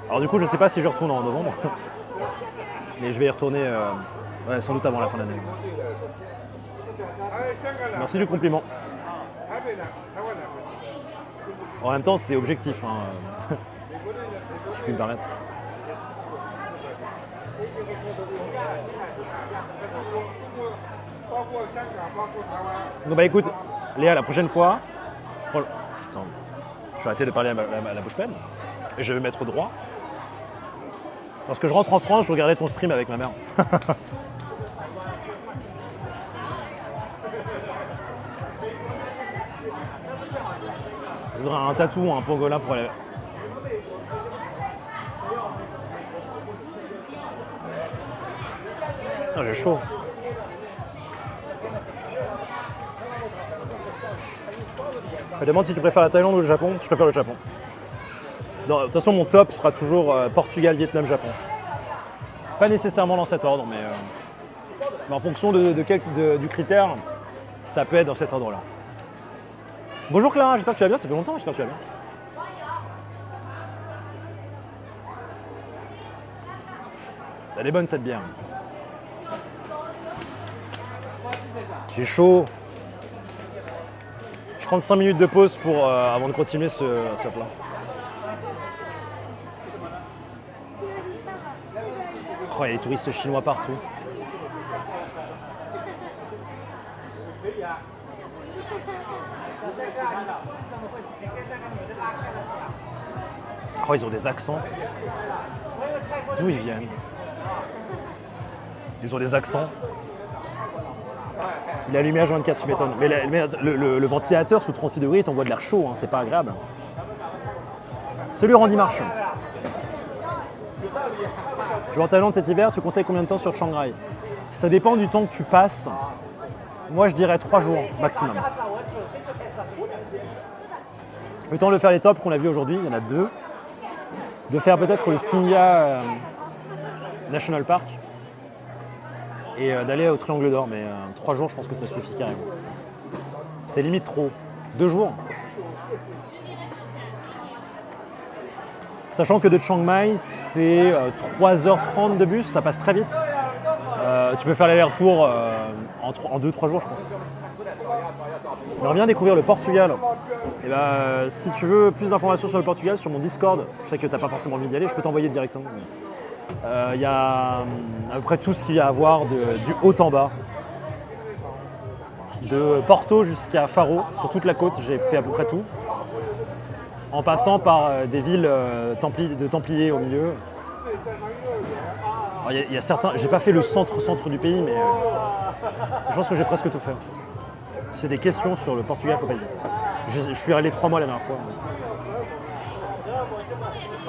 Alors du coup, je sais pas si je retourne en novembre, mais je vais y retourner ouais, sans doute avant la fin de l'année. Merci du compliment. En même temps, c'est objectif, hein. Je puis me permettre. Donc bah écoute, Léa, la prochaine fois, attends, je vais arrêter de parler à la bouche pleine et je vais me mettre droit. Lorsque je rentre en France, je regardais ton stream avec ma mère. Je voudrais un tatou ou un pangolin pour aller. Ah, j'ai chaud. Je me demande si tu préfères la Thaïlande ou le Japon. Je préfère le Japon. Non, de toute façon, mon top sera toujours Portugal, Vietnam, Japon. Pas nécessairement dans cet ordre, mais en fonction du critère, ça peut être dans cet ordre-là. Bonjour Clara, j'espère que tu vas bien, ça fait longtemps, j'espère que tu vas bien. Elle est bonne cette bière. J'ai chaud. Je prends 5 minutes de pause avant de continuer ce plat. Oh, il y a des touristes chinois partout. Oh, ils ont des accents. D'où ils viennent? Ils ont des accents. Il est allumé à 24, tu m'étonnes. Mais le ventilateur sous 38 degrés, il t'envoie de l'air chaud, hein, c'est pas agréable. Salut Randy March. Je vais en Thaïlande cet hiver, tu conseilles combien de temps sur Chiang Rai? Ça dépend du temps que tu passes. Moi je dirais 3 jours maximum. Le temps de faire les tops qu'on a vu aujourd'hui, il y en a 2. De faire peut-être le Singha National Park et d'aller au Triangle d'Or, mais 3 jours je pense que ça suffit carrément. C'est limite trop. 2 jours. Sachant que de Chiang Mai, c'est 3h30 de bus, ça passe très vite. Tu peux faire l'aller-retour en 2-3 jours, je pense. J'aimerais bien découvrir le Portugal. Et si tu veux plus d'informations sur le Portugal, sur mon Discord, je sais que tu n'as pas forcément envie d'y aller, je peux t'envoyer directement. Il y a à peu près tout ce qu'il y a à voir du haut en bas. De Porto jusqu'à Faro, sur toute la côte, j'ai fait à peu près tout. En passant par des villes de Templiers au milieu. Il y a certains, j'ai pas fait le centre du pays, mais je pense que j'ai presque tout fait. Si c'est des questions sur le Portugal, faut pas hésiter. Je suis allé 3 mois la dernière fois.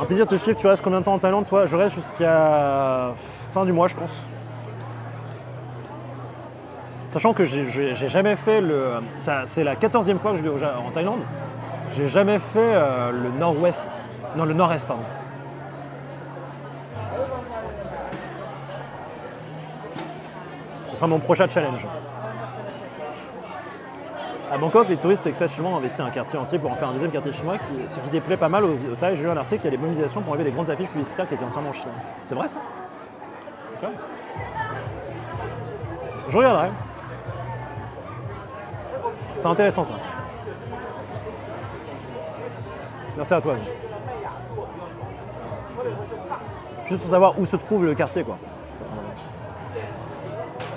Un plaisir de te suivre. Tu restes combien de temps en Thaïlande, toi? Je reste jusqu'à fin du mois, je pense. Sachant que j'ai jamais fait c'est la 14e fois que je vais en Thaïlande. J'ai jamais fait le nord-ouest. Non, le nord-est, pardon. Ce sera mon prochain challenge. À Bangkok, les touristes expats chinois ont investi un quartier entier pour en faire un deuxième quartier chinois, ce qui déplaît pas mal aux Thaïs. J'ai lu un article, il y a des mobilisations pour enlever les grandes affiches publicitaires qui étaient entièrement en chinois. C'est vrai ça? Okay. Je regarderai. C'est intéressant ça. Merci à toi. Juste pour savoir où se trouve le quartier, quoi.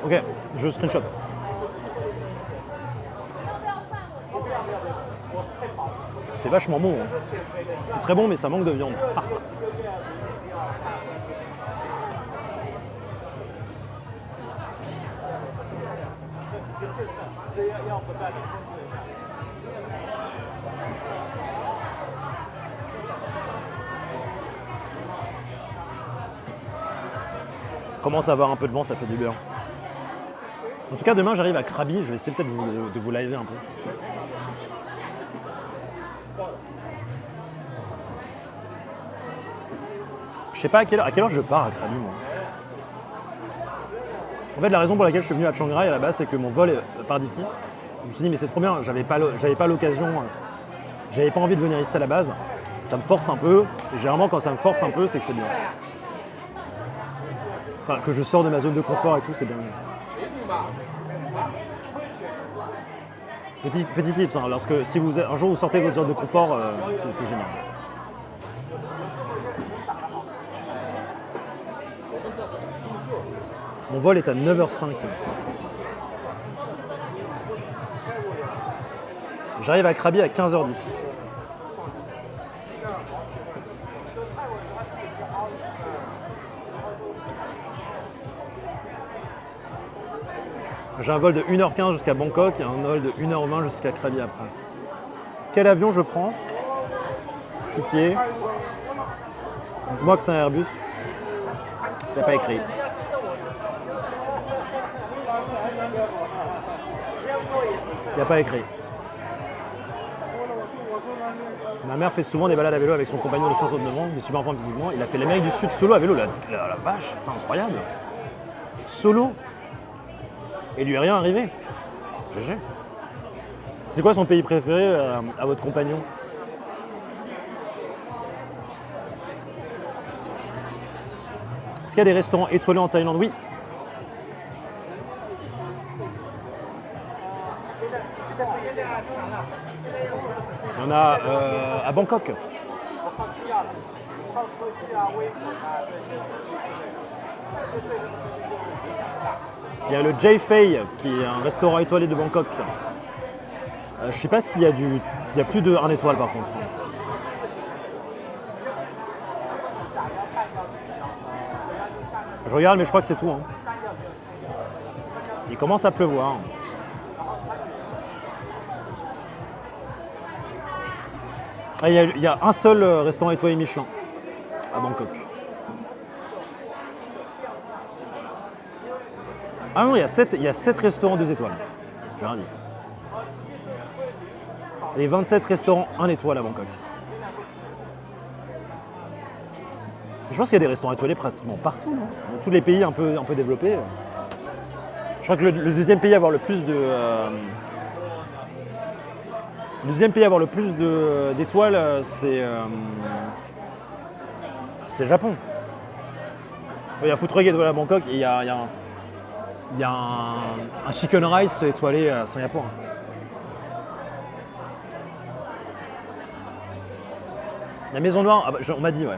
Ok, je screenshot. C'est vachement bon. Hein. C'est très bon, mais ça manque de viande. Commence à avoir un peu de vent, ça fait du bien. En tout cas, demain, j'arrive à Krabi. Je vais essayer peut-être de vous liver un peu. Je sais pas à quelle heure je pars à Krabi, moi. En fait, la raison pour laquelle je suis venu à Chiang Rai à la base, c'est que mon vol part d'ici. Je me suis dit, mais c'est trop bien, j'avais pas l'occasion, j'avais pas envie de venir ici à la base. Ça me force un peu, et généralement quand ça me force un peu, c'est que c'est bien. Enfin, que je sors de ma zone de confort et tout, c'est bien. Petit tips, hein, si un jour vous sortez de votre zone de confort, c'est génial. Mon vol est à 9h05. J'arrive à Krabi à 15h10. J'ai un vol de 1h15 jusqu'à Bangkok et un vol de 1h20 jusqu'à Krabi après. Quel avion je prends? Pitié. Dites-moi que c'est un Airbus. Il n'y a pas écrit. Il n'y a pas écrit. Ma mère fait souvent des balades à vélo avec son compagnon de 69 ans, il est super en forme physiquement. Il a fait l'Amérique du Sud solo à vélo, la vache, putain, incroyable. Solo. Et il lui est rien arrivé. GG. C'est quoi son pays préféré à votre compagnon? Est-ce qu'il y a des restaurants étoilés en Thaïlande? Oui. Il y en a à Bangkok. Il y a le Jay Fei, qui est un restaurant étoilé de Bangkok. Je ne sais pas s'il y a il y a plus de 1 étoile par contre. Je regarde, mais je crois que c'est tout. Hein. Il commence à pleuvoir. Ah, il y a un seul restaurant étoilé Michelin à Bangkok. Ah non, il y a 7 restaurants 2 étoiles. J'ai rien dit. Et 27 restaurants 1 étoile à Bangkok. Je pense qu'il y a des restaurants étoilés pratiquement partout, non? Dans tous les pays un peu développés. Je crois que le deuxième pays à avoir le plus de... le deuxième pays à avoir le plus d'étoiles, c'est le Japon. Il y a Food Truck étoilé à Bangkok et il y a un Chicken Rice étoilé à Singapour. La Maison Noire, ah bah, on m'a dit, ouais.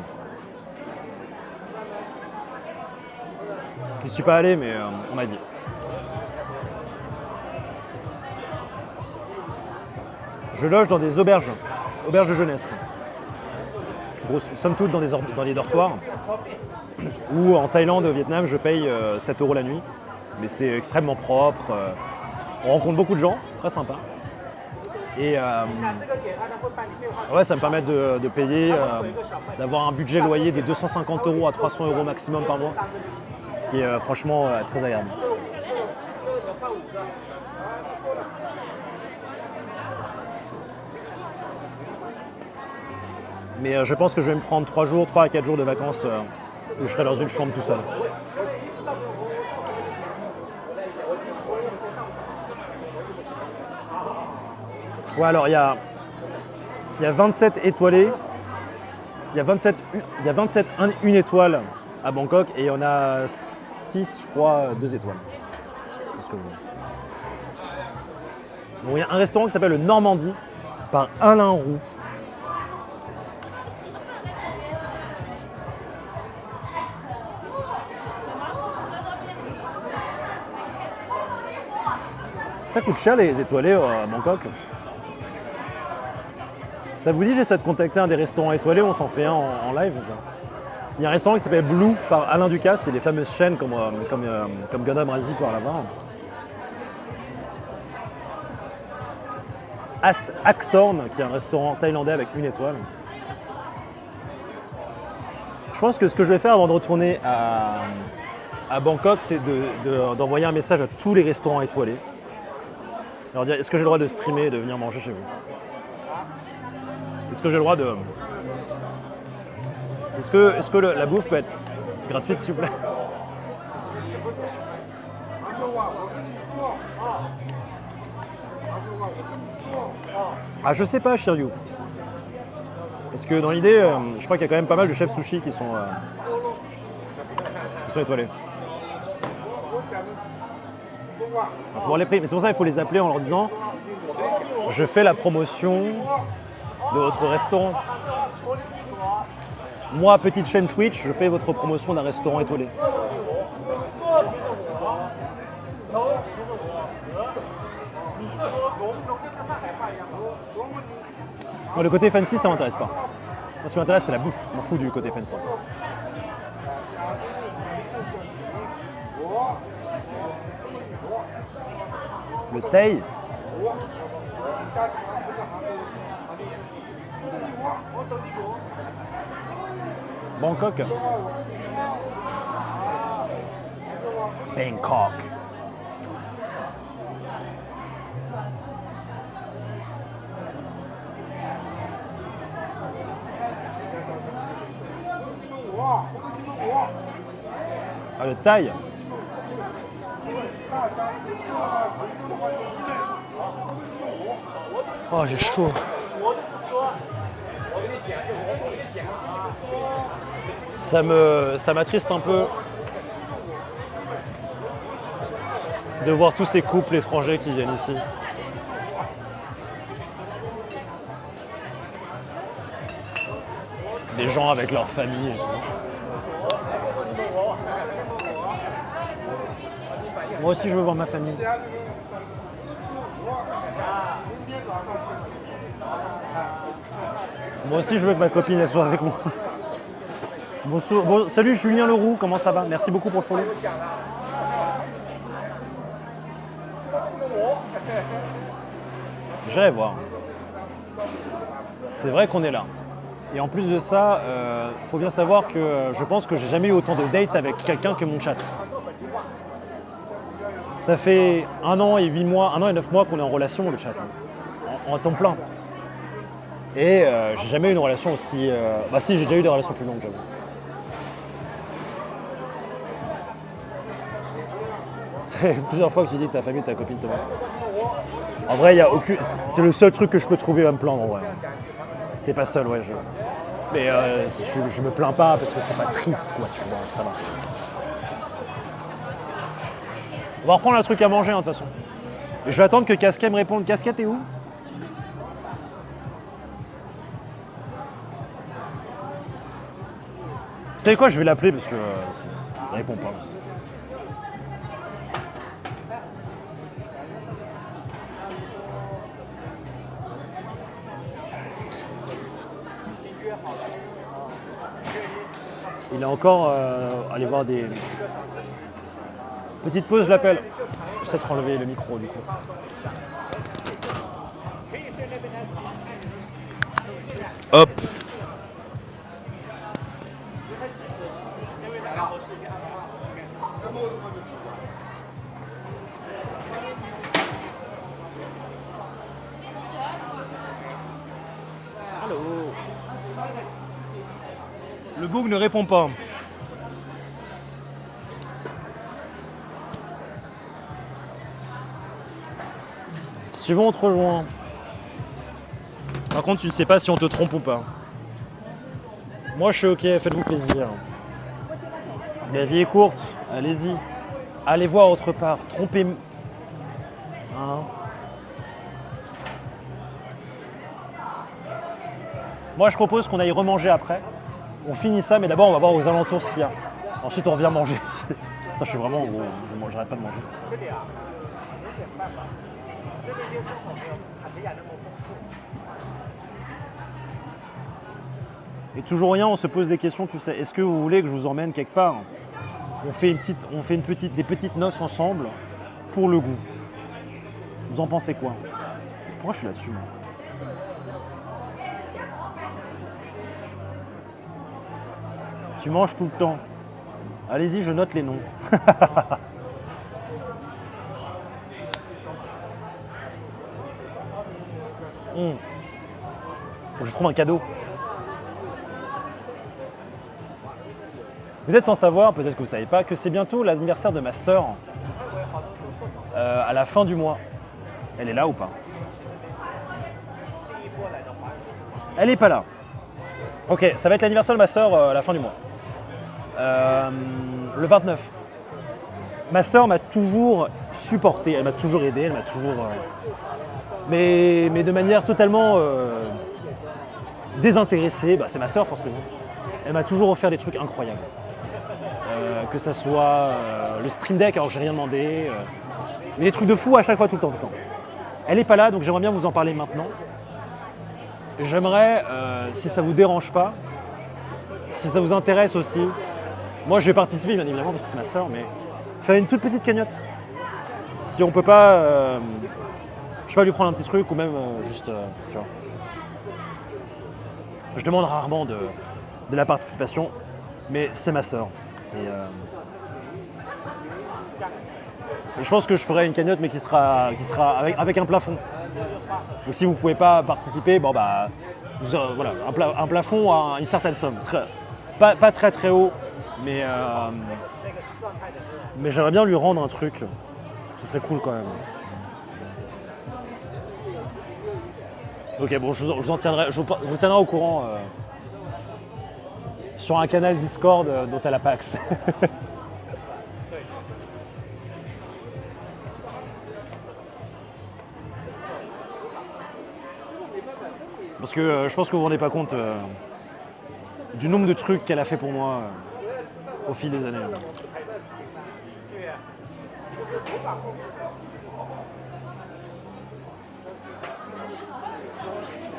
Je ne suis pas allé, mais on m'a dit. Je loge dans des auberges de jeunesse. Somme toute dans les dortoirs. Ou en Thaïlande, au Vietnam, je paye 7 € la nuit. Mais c'est extrêmement propre. On rencontre beaucoup de gens, c'est très sympa. Et ouais, ça me permet de payer, d'avoir un budget loyer de 250 € à 300 € maximum par mois. Ce qui est franchement très agréable. Mais je pense que je vais me prendre 3 à 4 jours de vacances où je serai dans une chambre tout seul. Ouais, alors il y a 27 étoilés, il y a 27 une étoile à Bangkok et il y en a 6, je crois, 2 étoiles. C'est ce que je veux. Bon, il y a un restaurant qui s'appelle le Normandie par Alain Roux. Ça coûte cher les étoilés à Bangkok. Ça vous dit, j'essaie de contacter un des restaurants étoilés, on s'en fait un en live. Il y a un restaurant qui s'appelle Blue par Alain Ducasse, c'est les fameuses chaînes comme Gundam Razi pour la voir. Axorn, qui est un restaurant thaïlandais avec 1 étoile. Je pense que ce que je vais faire avant de retourner à Bangkok, c'est d'envoyer un message à tous les restaurants étoilés. Leur dire, est-ce que j'ai le droit de streamer et de venir manger chez vous? Est-ce que j'ai le droit de... Est-ce que la bouffe peut être gratuite, s'il vous plaît? Ah, je sais pas, Shiryu. Parce que dans l'idée, je crois qu'il y a quand même pas mal de chefs sushi qui sont étoilés. Il faut voir les prix, mais c'est pour ça qu'il faut les appeler en leur disant « Je fais la promotion de votre restaurant. Moi, petite chaîne Twitch, je fais votre promotion d'un restaurant étoilé. » Moi, le côté fancy, ça m'intéresse pas. Moi, ce qui m'intéresse, c'est la bouffe. Je m'en fous du côté fancy. Le thaï. Bangkok. Bangkok. Ah, le thaï. Oh, j'ai chaud. Ça m'attriste un peu de voir tous ces couples étrangers qui viennent ici. Des gens avec leur famille et tout. Moi aussi, je veux voir ma famille. Moi aussi, je veux que ma copine elle soit avec moi. Bonsoir. Bon, salut Julien Leroux, comment ça va? Merci beaucoup pour le follow. J'irai voir. C'est vrai qu'on est là. Et en plus de ça, faut bien savoir que je pense que j'ai jamais eu autant de dates avec quelqu'un que mon chat. Ça fait 1 an et 8 mois, 1 an et 9 mois qu'on est en relation, le chat, en temps plein. Et j'ai jamais eu une relation aussi... Bah si, j'ai déjà eu des relations plus longues, j'avoue. C'est plusieurs fois que tu dis que ta famille, ta copine te manque. En vrai, y a aucune... c'est le seul truc que je peux trouver à me plaindre, en vrai. T'es pas seul, ouais. Mais je me plains pas parce que je suis pas triste, quoi, tu vois, ça va. On va reprendre un truc à manger, hein, de toute façon. Et je vais attendre que Casquet me réponde. Casquet, t'es où? Vous savez quoi, je vais l'appeler parce que il répond pas. Il est encore allé voir des... Petite pause, je l'appelle. Je vais peut-être enlever le micro du coup. Hop. Allô. Le bug ne répond pas. Si on te rejoint. Par contre, tu ne sais pas si on te trompe ou pas. Moi, je suis ok, faites-vous plaisir. La vie est courte, allez-y. Allez voir autre part, trompez-moi. Hein? Moi, je propose qu'on aille remanger après. On finit ça, mais d'abord, on va voir aux alentours ce qu'il y a. Ensuite, on revient manger. Putain, je suis vraiment gros, j'arrête pas de manger. Et toujours rien, on se pose des questions, tu sais. Est-ce que vous voulez que je vous emmène quelque part? On fait des petites noces ensemble pour le goût. Vous en pensez quoi? Pourquoi je suis là-dessus, moi? Tu manges tout le temps. Allez-y, je note les noms. Faut que je trouve un cadeau. Vous êtes sans savoir, peut-être que vous ne savez pas, que c'est bientôt l'anniversaire de ma sœur à la fin du mois. Elle est là ou pas? Elle n'est pas là. Ok, ça va être l'anniversaire de ma sœur à la fin du mois. Le 29. Ma sœur m'a toujours supporté, elle m'a toujours aidé, elle m'a toujours... mais de manière totalement désintéressée. Bah, c'est ma sœur forcément. Elle m'a toujours offert des trucs incroyables. Que ça soit le Stream Deck alors que j'ai rien demandé. Mais des trucs de fou à chaque fois, tout le temps. Elle n'est pas là, donc j'aimerais bien vous en parler maintenant. J'aimerais, si ça vous dérange pas, si ça vous intéresse aussi, moi je vais participer bien évidemment parce que c'est ma sœur, mais faire une toute petite cagnotte. Si on peut pas, je vais lui prendre un petit truc ou même juste, tu vois. Je demande rarement de la participation, mais c'est ma sœur. Et je pense que je ferai une cagnotte mais qui sera avec un plafond. Donc si vous ne pouvez pas participer, bon bah voilà, un plafond à une certaine somme. Pas très très haut, mais j'aimerais bien lui rendre un truc. Ce serait cool quand même. Ok, bon, je vous tiendrai au courant sur un canal Discord dont elle n'a pas accès. Parce que je pense que vous ne vous rendez pas compte du nombre de trucs qu'elle a fait pour moi au fil des années.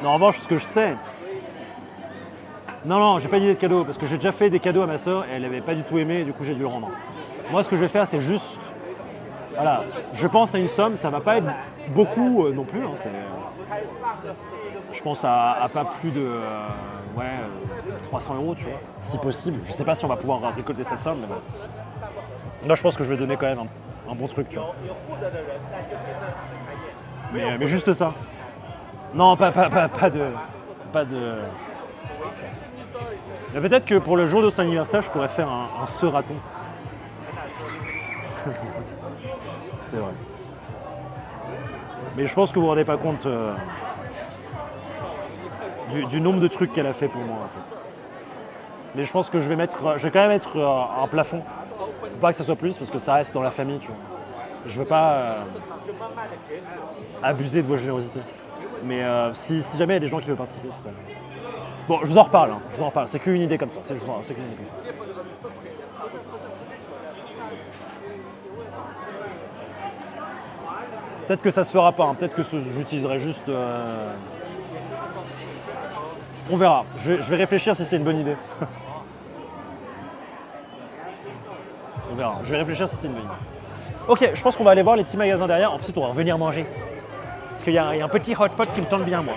Non, en revanche, ce que je sais... Non, j'ai pas d'idée de cadeau, parce que j'ai déjà fait des cadeaux à ma soeur et elle n'avait pas du tout aimé, et du coup j'ai dû le rendre. Moi, ce que je vais faire, c'est juste... Voilà, je pense à une somme, ça va pas être beaucoup non plus. Hein, je pense à pas plus de 300 €, tu vois, si possible. Je sais pas si on va pouvoir récolter cette somme, mais bon. Là, je pense que je vais donner quand même un bon truc, tu vois. Mais juste ça. Non, pas de... Mais peut-être que pour le jour de son anniversaire, je pourrais faire un raton. C'est vrai. Mais je pense que vous ne vous rendez pas compte du nombre de trucs qu'elle a fait pour moi. En fait. Mais je pense que je vais quand même mettre un plafond. Pour pas que ça soit plus, parce que ça reste dans la famille, tu vois. Je veux pas abuser de vos générosités. Mais si jamais il y a des gens qui veulent participer, c'est pas grave. Bon, je vous en reparle. C'est qu'une idée comme ça. C'est qu'une idée comme ça. Peut-être que ça se fera pas. Hein. Peut-être que j'utiliserai juste... On verra. Je vais réfléchir si c'est une bonne idée. On verra. Je vais réfléchir si c'est une bonne idée. Ok, je pense qu'on va aller voir les petits magasins derrière. Ensuite, on va revenir manger. Parce qu'il y a un petit hot pot qui me tente bien, moi.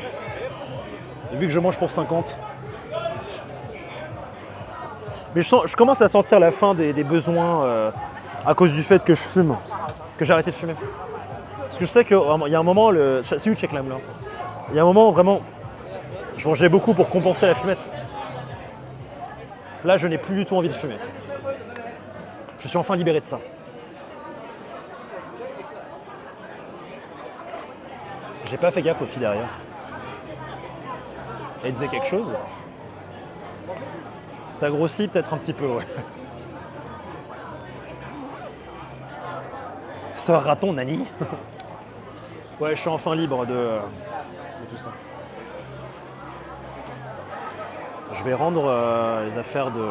Et vu que je mange pour 50. Mais je commence à sentir la fin des besoins à cause du fait que je fume. Que j'ai arrêté de fumer. Parce que je sais qu'il y a un moment, c'est où check là. Il y a un moment vraiment, je mangeais beaucoup pour compenser la fumette. Là, je n'ai plus du tout envie de fumer. Je suis enfin libéré de ça. J'ai pas fait gaffe aux filles derrière. Elle disait quelque chose. T'as grossi peut-être un petit peu, ouais. Sœur raton, Nani. Ouais, je suis enfin libre de tout ça. Je vais rendre les affaires de...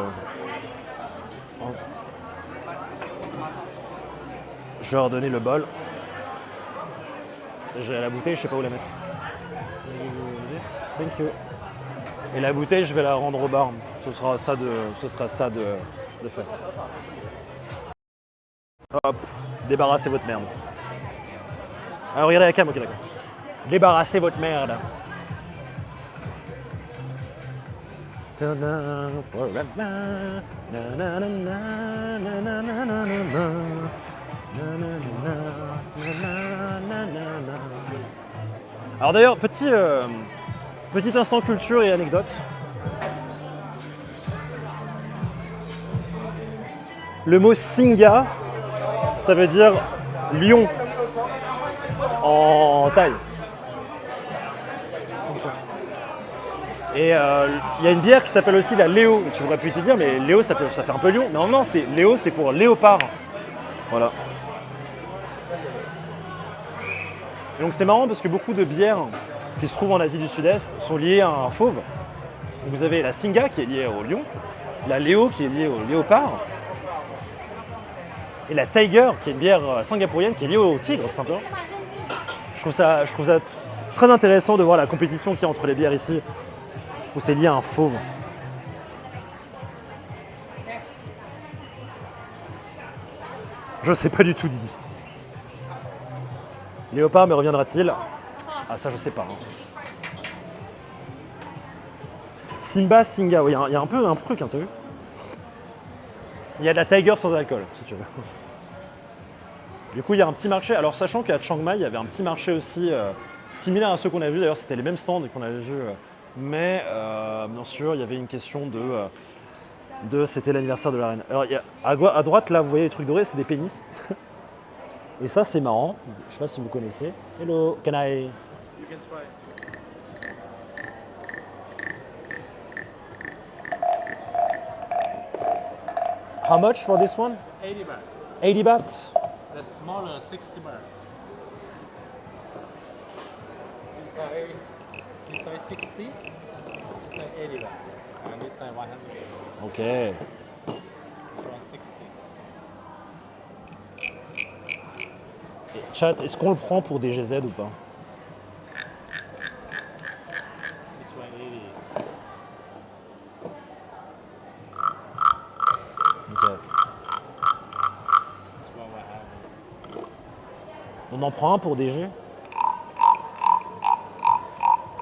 Je vais leur donner le bol. J'ai la bouteille, je sais pas où la mettre. Thank you. Et la bouteille, je vais la rendre au bar. Ce sera ça de fait. Hop, débarrassez votre merde. Alors regardez la cam, ok d'accord. Débarrassez votre merde. Alors d'ailleurs, petit instant culture et anecdote. Le mot Singa, ça veut dire lion en thaï. Et il y a une bière qui s'appelle aussi la Léo. Tu aurais pu te dire, mais Léo, ça fait un peu lion. Non, non, Léo, c'est pour léopard. Voilà. Et donc c'est marrant parce que beaucoup de bières qui se trouvent en Asie du Sud-Est sont liées à un fauve. Donc vous avez la Singa qui est liée au lion, la Léo qui est liée au léopard, et la Tiger qui est une bière singapourienne qui est liée au tigre, tout simplement. Je trouve ça très intéressant de voir la compétition qu'il y a entre les bières ici, où c'est lié à un fauve. Je sais pas du tout, Didi. Léopard me reviendra-t-il? Ah, ça, je sais pas. Hein. Simba, Singa, oui, il y a un peu un truc, hein, t'as vu? Il y a de la Tiger sans alcool, si tu veux. Du coup, il y a un petit marché. Alors, sachant qu'à Chiang Mai, il y avait un petit marché aussi similaire à ceux qu'on a vus. D'ailleurs, c'était les mêmes stands qu'on avait vus. Mais, bien sûr, il y avait une question de c'était l'anniversaire de la reine. Alors, à droite, là, vous voyez les trucs dorés, c'est des pénis. Et ça, c'est marrant. Je sais pas si vous connaissez. Hello, can I... You can try. How much for this one? 80 baht. 80 baht. The smaller 60 baht. This side 60. This side 80 baht. And this side 100. Ok. Around 60. Et chat, est-ce qu'on le prend pour des GZ ou pas? This one 80. Ok. This one 100. On en prend un pour des G?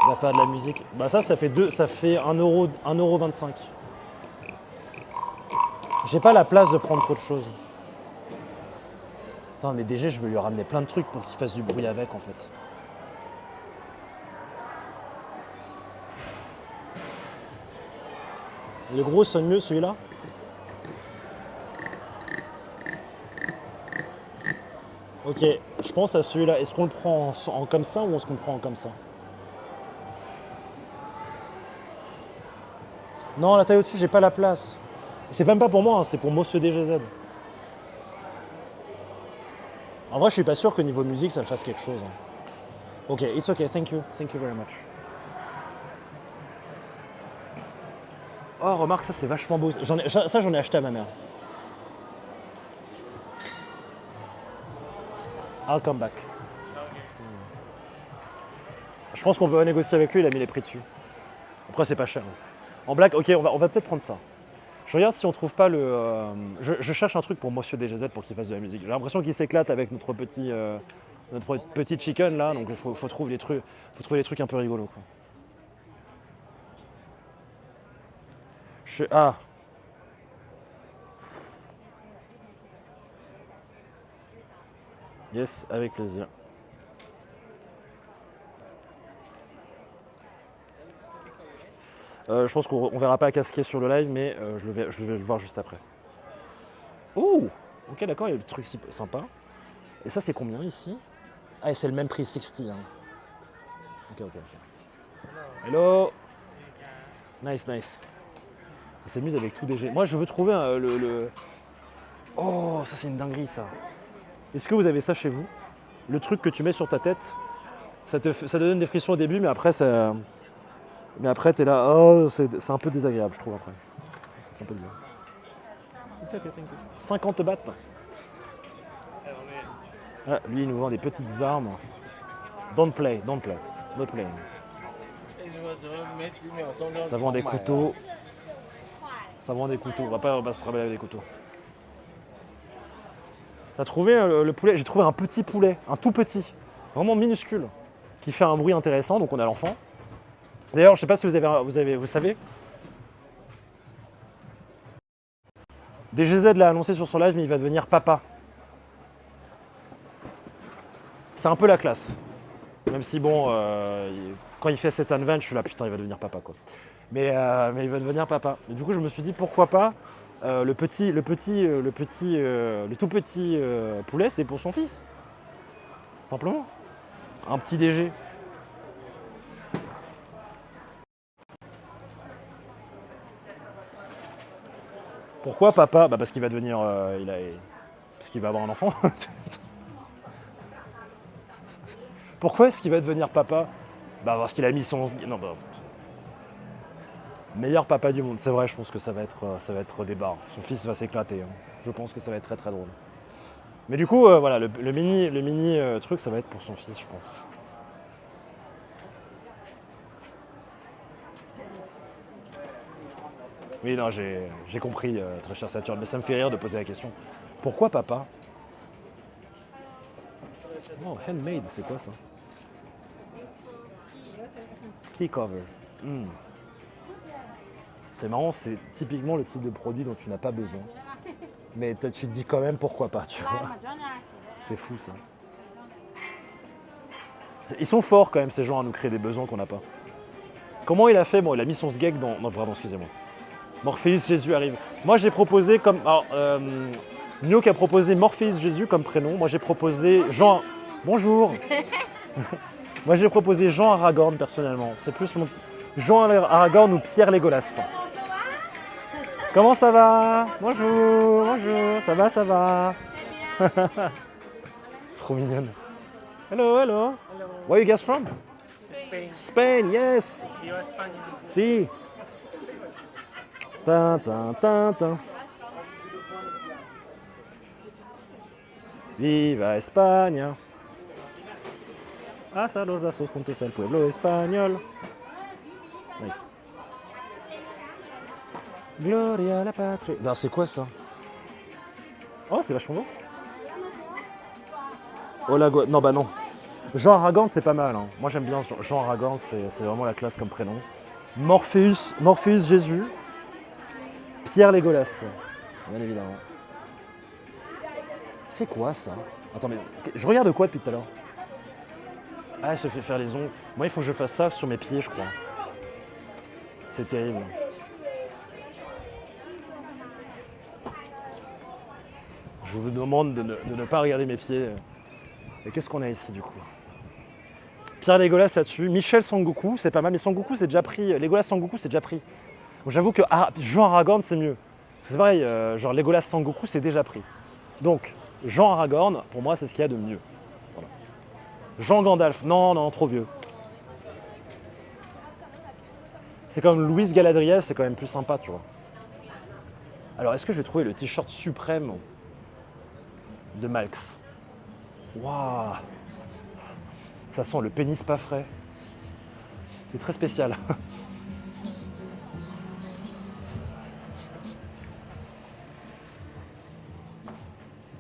On va faire de la musique. Bah ça fait 1,25 €. J'ai pas la place de prendre trop de choses. Putain, mais DG, je veux lui ramener plein de trucs pour qu'il fasse du bruit avec, en fait. Le gros sonne mieux, celui-là? Ok, je pense à celui-là. Est-ce qu'on le prend en comme ça ou est-ce qu'on le prend en comme ça? Non, la taille au-dessus, j'ai pas la place. C'est même pas pour moi, hein, c'est pour Monsieur DGZ. En vrai, je suis pas sûr que niveau musique, ça le fasse quelque chose. Hein. Ok, it's okay, thank you very much. Oh, remarque, ça c'est vachement beau. J'en ai acheté à ma mère. I'll come back. Je pense qu'on peut négocier avec lui, il a mis les prix dessus. Après, c'est pas cher. Hein. En blague, ok, on va peut-être prendre ça. Je regarde si on trouve pas le... je cherche un truc pour Monsieur DGZ pour qu'il fasse de la musique. J'ai l'impression qu'il s'éclate avec notre petit chicken là, donc il faut trouver les trucs un peu rigolos. Quoi. Ah. Yes, avec plaisir. Je pense qu'on verra pas casquer sur le live, mais je vais le voir juste après. Oh, ok, d'accord, il y a des trucs sympas. Et ça, c'est combien ici? Ah, c'est le même prix, 60. Hein. Ok. Hello. Nice. Il s'amuse avec tout DG. Moi, je veux trouver le... Oh, ça, c'est une dinguerie, ça. Est-ce que vous avez ça chez vous? Le truc que tu mets sur ta tête, ça te donne des frissons au début, mais après, ça... Mais après, t'es là, oh, c'est un peu désagréable, je trouve, après. Ça fait un peu bizarre. It's okay, thank you. 50 bahts. Ah, lui, il nous vend des petites armes. Don't play. Ça vend des couteaux. On va se travailler avec des couteaux. T'as trouvé le poulet? J'ai trouvé un petit poulet, un tout petit, vraiment minuscule, qui fait un bruit intéressant, donc on a l'enfant. D'ailleurs, je ne sais pas si vous savez, DGZ l'a annoncé sur son live, mais il va devenir papa. C'est un peu la classe. Même si bon, quand il fait cet advent, je suis là, putain, il va devenir papa quoi. Mais il va devenir papa. Et du coup, je me suis dit pourquoi pas le tout petit poulet, c'est pour son fils. Simplement. Un petit DG. Pourquoi papa? Bah parce qu'il va devenir... parce qu'il va avoir un enfant. Pourquoi est-ce qu'il va devenir papa? Bah parce qu'il a mis son... Non, bah... Meilleur papa du monde. C'est vrai, je pense que ça va être des barres. Son fils va s'éclater. Hein. Je pense que ça va être très très drôle. Mais du coup, voilà, le mini truc, ça va être pour son fils, je pense. Oui, non, j'ai compris, très cher Saturne, mais ça me fait rire de poser la question. Pourquoi papa? Oh, handmade, c'est quoi ça? Key cover. Hmm. C'est marrant, c'est typiquement le type de produit dont tu n'as pas besoin. Mais tu te dis quand même pourquoi pas, tu vois. C'est fou ça. Ils sont forts quand même ces gens à nous créer des besoins qu'on n'a pas. Comment il a fait? Bon, il a mis son sgeg dans... Non, pardon, excusez-moi. Morpheus Jésus arrive. Moi j'ai proposé comme... Alors, Nyouk a proposé Morpheus Jésus comme prénom. Moi j'ai proposé Jean... Bonjour. Moi j'ai proposé Jean Aragorn personnellement. C'est plus mon... Jean Aragorn ou Pierre Légolas. Comment ça va? Bonjour, bonjour. Ça va, ça va. Trop mignonne. Hello, hello. Hello. Where are you guys from? Spain. Spain, yes. You are Spanish. Si. Tin, tin, tin, tin. Viva España. Hasta los brazos juntos al pueblo español. Nice. Gloria a la patrie. Non, c'est quoi ça? Oh, c'est vachement bon. Oh la go... Non, bah non. Jean Aragorn, c'est pas mal. Hein. Moi, j'aime bien Jean Aragorn, c'est vraiment la classe comme prénom. Morpheus Jésus. Pierre Légolas, bien évidemment. C'est quoi ça? Attends, mais je regarde quoi depuis tout à l'heure? Ah, je fais faire les ongles. Moi, il faut que je fasse ça sur mes pieds, je crois. C'est terrible. Je vous demande de ne pas regarder mes pieds. Et qu'est-ce qu'on a ici, du coup? Pierre Légolas là-dessus. Michel Sangoku, c'est pas mal, mais Sangoku, c'est déjà pris. Légolas Sangoku, c'est déjà pris. Donc, j'avoue que Jean Aragorn, c'est mieux. C'est pareil, genre Légolas Sangoku, c'est déjà pris. Donc, Jean Aragorn, pour moi, c'est ce qu'il y a de mieux. Voilà. Jean Gandalf, non, non, trop vieux. C'est comme Louise Galadriel, c'est quand même plus sympa, tu vois. Alors, est-ce que je vais trouver le t-shirt suprême de Malx? Waouh! Ça sent le pénis pas frais. C'est très spécial.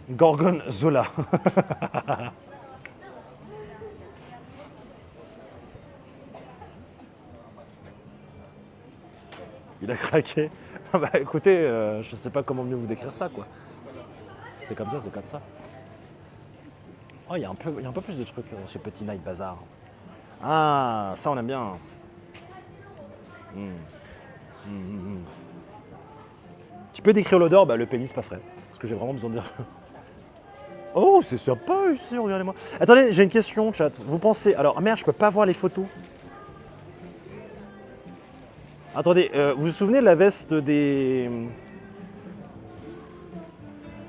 Gorgonzola. Il a craqué. Bah écoutez, je sais pas comment mieux vous décrire ça, quoi. C'est comme ça, c'est comme ça. Oh, il y a un peu plus de trucs dans ce petit night bazar. Ah, ça on aime bien. Tu peux décrire l'odeur? Bah le pénis pas frais. Parce que j'ai vraiment besoin de dire. Oh, c'est sympa ici, regardez-moi. Attendez, j'ai une question, chat. Vous pensez... Alors, ah merde, je peux pas voir les photos. Attendez, vous vous souvenez de la veste des...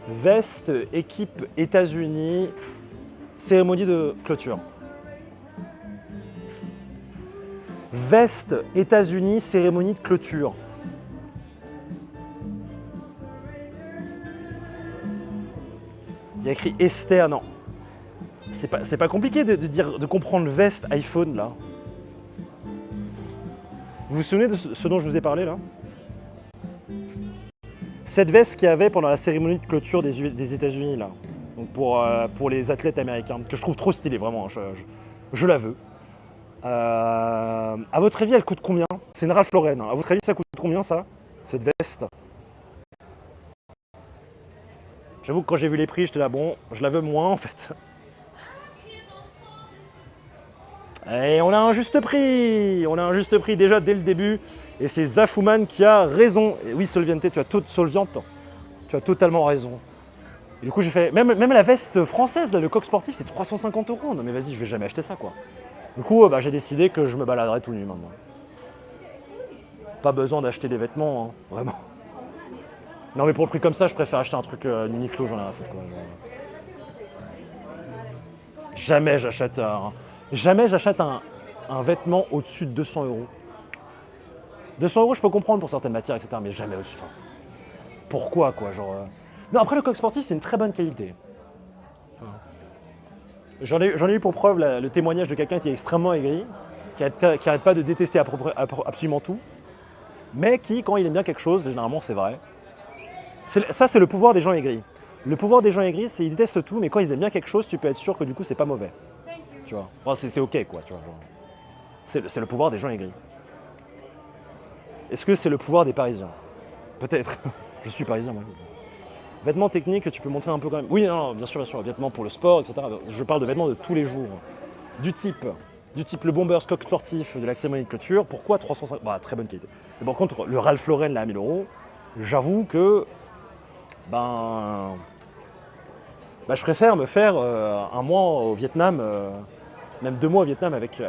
Veste, équipe États-Unis, cérémonie de clôture. Veste, États-Unis, cérémonie de clôture. Il y a écrit Esther, non. C'est pas compliqué de comprendre veste iPhone, là. Vous vous souvenez de ce dont je vous ai parlé, là? Cette veste qu'il y avait pendant la cérémonie de clôture des États-Unis, là. Donc pour les athlètes américains, que je trouve trop stylée, vraiment, je la veux. À votre avis, elle coûte combien? C'est une Ralph Lauren. Hein. À votre avis, ça coûte combien, ça? Cette veste? J'avoue que quand j'ai vu les prix, j'étais là, bon, je la veux moins, en fait. Et on a un juste prix. On a un juste prix déjà dès le début. Et c'est Zafouman qui a raison. Et oui, Solviente, Solviante, tu as totalement raison. Et du coup, j'ai fait... Même la veste française, là, le coq sportif, c'est 350 €. Non mais vas-y, je vais jamais acheter ça, quoi. Du coup, j'ai décidé que je me baladerai tout nu, maintenant. Pas besoin d'acheter des vêtements, hein, vraiment. Non mais pour le prix comme ça, je préfère acheter un truc Uniqlo, j'en ai rien à foutre quoi. Jamais j'achète un vêtement au-dessus de 200 euros. 200 euros, je peux comprendre pour certaines matières, etc. Mais jamais au-dessus. Enfin, pourquoi quoi, genre. Non, après le coq sportif, c'est une très bonne qualité. J'en ai eu pour preuve le témoignage de quelqu'un qui est extrêmement aigri, qui arrête pas de détester absolument tout, mais qui, quand il aime bien quelque chose, généralement c'est vrai. Ça, c'est le pouvoir des gens aigris. Le pouvoir des gens aigris, c'est qu'ils détestent tout, mais quand ils aiment bien quelque chose, tu peux être sûr que du coup, c'est pas mauvais. Tu vois. Enfin, c'est ok, quoi. Tu vois, c'est le pouvoir des gens aigris. Est-ce que c'est le pouvoir des Parisiens? Peut-être. Je suis parisien, moi. Vêtements techniques, tu peux montrer un peu quand même. Oui, non, bien sûr, bien sûr. Vêtements pour le sport, etc. Je parle de vêtements de tous les jours. Du type le Bombers Coq sportif de la cérémonie de clôture. Pourquoi 350 bah, très bonne qualité. Mais par contre, le Ralph Lauren, là, à 1000 euros, j'avoue que je préfère me faire un mois au Vietnam, même 2 mois au Vietnam avec